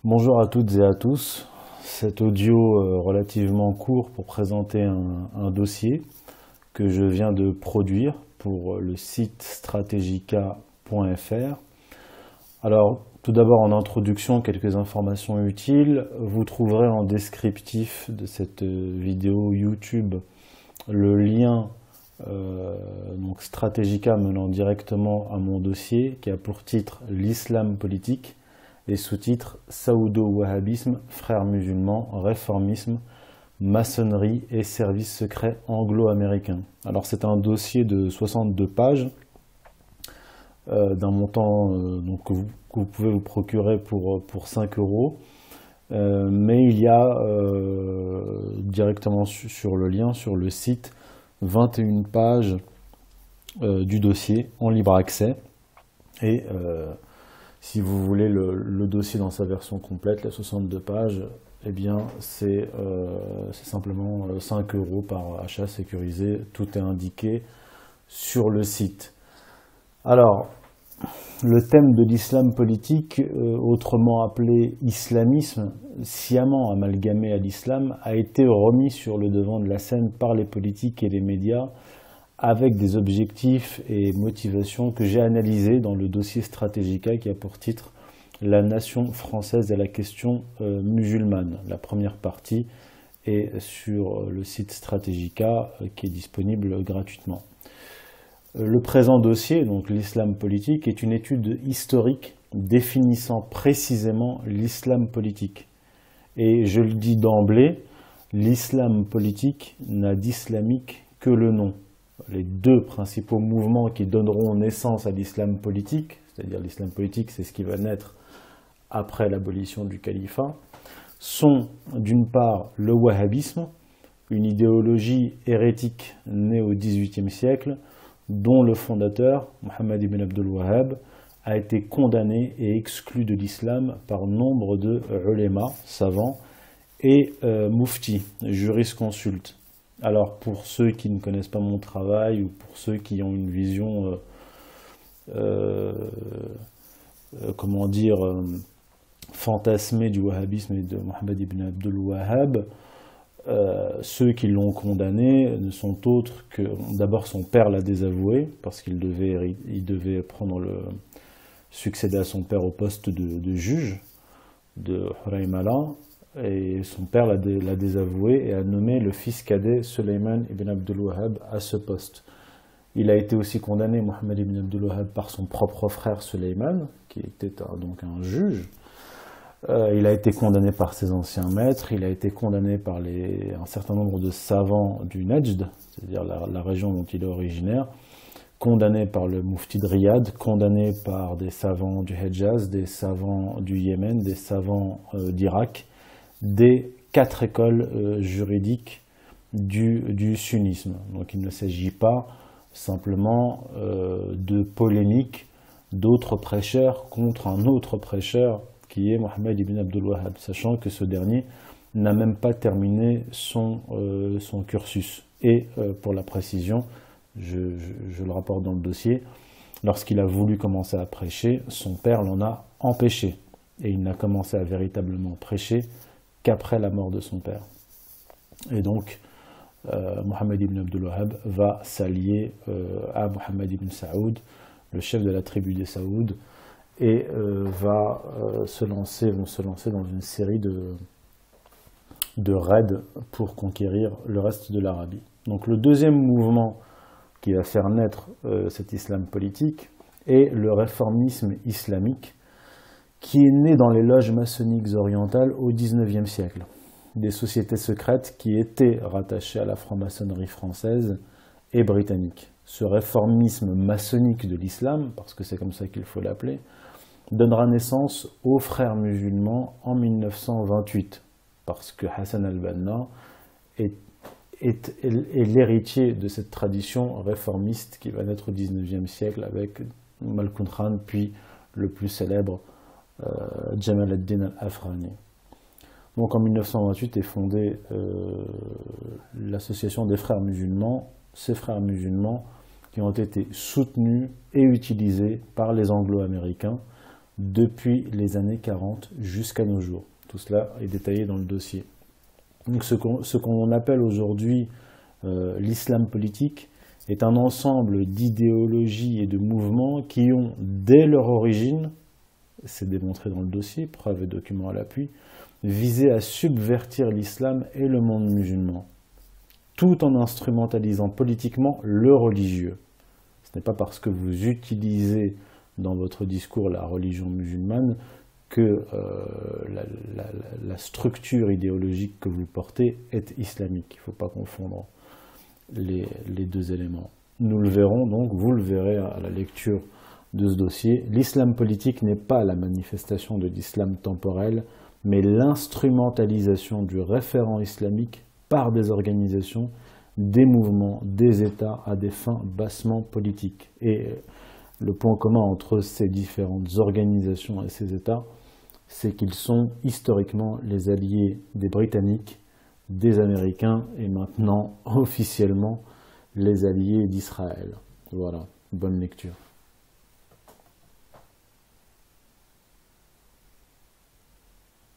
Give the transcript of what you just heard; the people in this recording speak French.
Bonjour à toutes et à tous. Cet audio relativement court pour présenter un dossier que je viens de produire pour le site strategica.fr. Alors, tout d'abord en introduction, quelques informations utiles. Vous trouverez en descriptif de cette vidéo YouTube le lien donc Strategica menant directement à mon dossier qui a pour titre l'islam politique et sous-titre Saoudo-Wahhabisme, frères musulmans, réformisme, maçonnerie et services secrets anglo-américains. Alors c'est un dossier de 62 pages d'un montant donc, que vous pouvez vous procurer pour 5 euros. Mais il y a directement sur le lien, sur le site, 21 pages du dossier en libre accès. Et si vous voulez le dossier dans sa version complète, les 62 pages, eh bien c'est simplement 5 euros par achat sécurisé. Tout est indiqué sur le site. Alors, le thème de l'islam politique, autrement appelé islamisme, sciemment amalgamé à l'islam, a été remis sur le devant de la scène par les politiques et les médias avec des objectifs et motivations que j'ai analysés dans le dossier Strategica qui a pour titre « La nation française et la question musulmane ». La première partie est sur le site Strategica qui est disponible gratuitement. Le présent dossier, donc l'islam politique, est une étude historique définissant précisément l'islam politique. Et je le dis d'emblée, l'islam politique n'a d'islamique que le nom. Les deux principaux mouvements qui donneront naissance à l'islam politique, c'est-à-dire l'islam politique, c'est ce qui va naître après l'abolition du califat, sont d'une part le wahhabisme, une idéologie hérétique née au XVIIIe siècle, dont le fondateur, Mohammed ibn Abdul Wahhab, a été condamné et exclu de l'islam par nombre de ulémas, savants, et muftis, jurisconsultes. Alors pour ceux qui ne connaissent pas mon travail, ou pour ceux qui ont une vision, comment dire, fantasmée du wahhabisme et de Mohammed ibn Abdul Wahhab, ceux qui l'ont condamné ne sont autres que, d'abord son père l'a désavoué, parce qu'il devait succéder à son père au poste de juge de Huraymala, et son père l'a désavoué et a nommé le fils cadet Sulayman ibn Abdul Wahhab à ce poste. Il a été aussi condamné, Mohammed ibn Abdul Wahhab, par son propre frère Sulayman, qui était donc un juge. Il a été condamné par ses anciens maîtres, il a été condamné par un certain nombre de savants du Najd, c'est-à-dire la région dont il est originaire, condamné par le mufti de Riyad, condamné par des savants du Hejaz, des savants du Yémen, des savants d'Irak, des 4 écoles juridiques du sunnisme. Donc il ne s'agit pas simplement de polémique d'autres prêcheurs contre un autre prêcheur qui est Mohammed ibn Abdul Wahhab, sachant que ce dernier n'a même pas terminé son cursus. Et pour la précision, je le rapporte dans le dossier, lorsqu'il a voulu commencer à prêcher, son père l'en a empêché. Et il n'a commencé à véritablement prêcher qu'après la mort de son père. Et donc, Mohammed ibn Abdul Wahhab va s'allier à Mohammed ibn Saoud, le chef de la tribu des Saouds, et vont se lancer dans une série de raids pour conquérir le reste de l'Arabie. Donc le deuxième mouvement qui va faire naître cet islam politique est le réformisme islamique, qui est né dans les loges maçonniques orientales au XIXe siècle. Des sociétés secrètes qui étaient rattachées à la franc-maçonnerie française et britannique. Ce réformisme maçonnique de l'islam, parce que c'est comme ça qu'il faut l'appeler, donnera naissance aux frères musulmans en 1928, parce que Hassan al-Banna est l'héritier de cette tradition réformiste qui va naître au XIXe siècle avec Malkoun Khan, puis le plus célèbre Jamal ad-Din al-Afghani. Donc en 1928 est fondée l'association des frères musulmans, ces frères musulmans qui ont été soutenus et utilisés par les anglo-américains depuis les années 40 jusqu'à nos jours. Tout cela est détaillé dans le dossier. Donc ce qu'on appelle aujourd'hui l'islam politique est un ensemble d'idéologies et de mouvements qui ont, dès leur origine, c'est démontré dans le dossier, preuves et documents à l'appui, visé à subvertir l'islam et le monde musulman, tout en instrumentalisant politiquement le religieux. Ce n'est pas parce que vous utilisez dans votre discours la religion musulmane que la structure idéologique que vous portez est islamique. Il ne faut pas confondre les deux éléments. Nous le verrons donc, vous le verrez à la lecture de ce dossier. L'islam politique n'est pas la manifestation de l'islam temporel, mais l'instrumentalisation du référent islamique par des organisations, des mouvements, des États à des fins bassement politiques. Et le point commun entre ces différentes organisations et ces États, c'est qu'ils sont historiquement les alliés des Britanniques, des Américains et maintenant officiellement les alliés d'Israël. Voilà, bonne lecture.